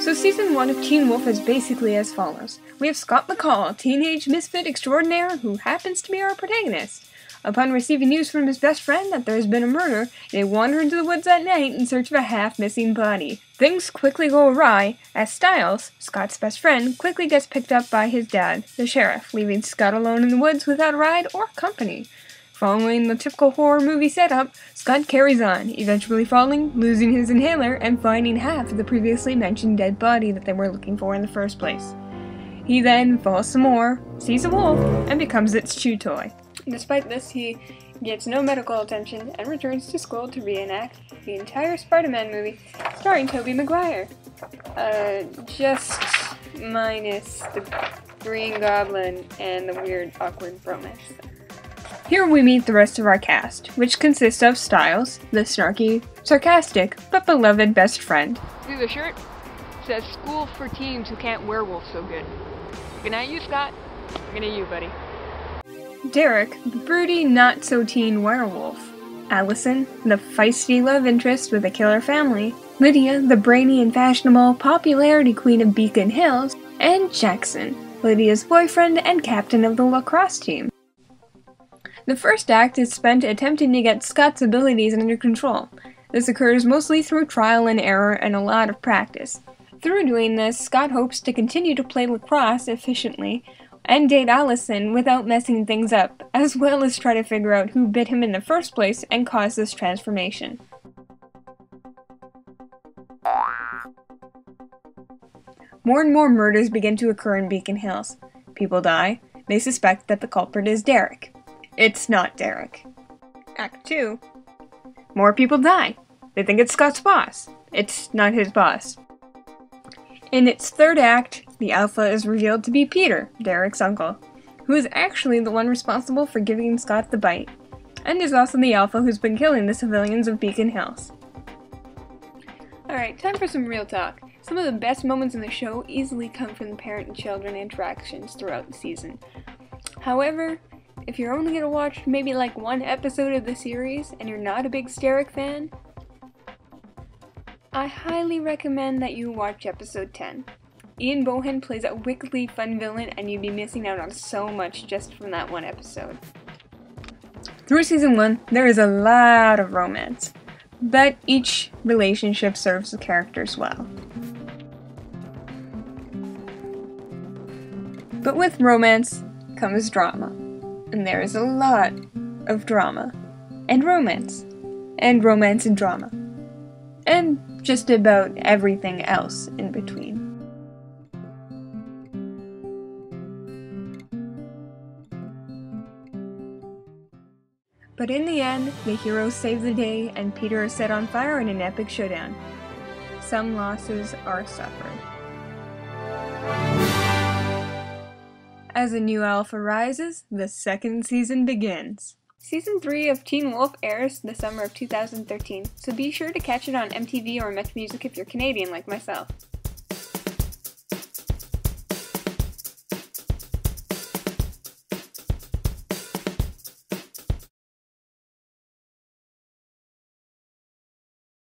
So Season 1 of Teen Wolf is basically as follows. We have Scott McCall, teenage misfit extraordinaire who happens to be our protagonist. Upon receiving news from his best friend that there has been a murder, they wander into the woods at night in search of a half-missing body. Things quickly go awry, as Styles, Scott's best friend, quickly gets picked up by his dad, the sheriff, leaving Scott alone in the woods without a ride or company. Following the typical horror movie setup, Scott carries on, eventually falling, losing his inhaler, and finding half of the previously mentioned dead body that they were looking for in the first place. He then falls some more, sees a wolf, and becomes its chew toy. Despite this, he gets no medical attention and returns to school to reenact the entire Spider-Man movie starring Tobey Maguire. Just minus the Green Goblin and the weird, awkward bromance. Here we meet the rest of our cast, which consists of Styles, the snarky, sarcastic, but beloved best friend. See the shirt? It says school for teens who can't werewolf so good. Good night, you, Scott. Good night, you, buddy. Derek, the broody, not-so-teen werewolf. Allison, the feisty love interest with a killer family. Lydia, the brainy and fashionable popularity queen of Beacon Hills. And Jackson, Lydia's boyfriend and captain of the lacrosse team. The first act is spent attempting to get Scott's abilities under control. This occurs mostly through trial and error and a lot of practice. Through doing this, Scott hopes to continue to play lacrosse efficiently, and date Allison without messing things up, as well as try to figure out who bit him in the first place and caused this transformation. More and more murders begin to occur in Beacon Hills. People die. They suspect that the culprit is Derek. It's not Derek. Act 2. More people die. They think it's Scott's boss. It's not his boss. In its third act, the Alpha is revealed to be Peter, Derek's uncle, who is actually the one responsible for giving Scott the bite, and is also the Alpha who's been killing the civilians of Beacon Hills. Alright, time for some real talk. Some of the best moments in the show easily come from the parent and children interactions throughout the season. However, if you're only going to watch maybe like one episode of the series and you're not a big Derek fan, I highly recommend that you watch episode 10. Ian Bohan plays a wickedly fun villain and you'd be missing out on so much just from that one episode. Through season 1, there is a lot of romance, but each relationship serves the characters well. But with romance comes drama, and there is a lot of drama, and romance and drama, and just about everything else in between. But in the end, the heroes save the day and Peter is set on fire in an epic showdown. Some losses are suffered. As a new Alpha rises, the second season begins. Season 3 of Teen Wolf airs the summer of 2013, so be sure to catch it on MTV or Much Music if you're Canadian like myself.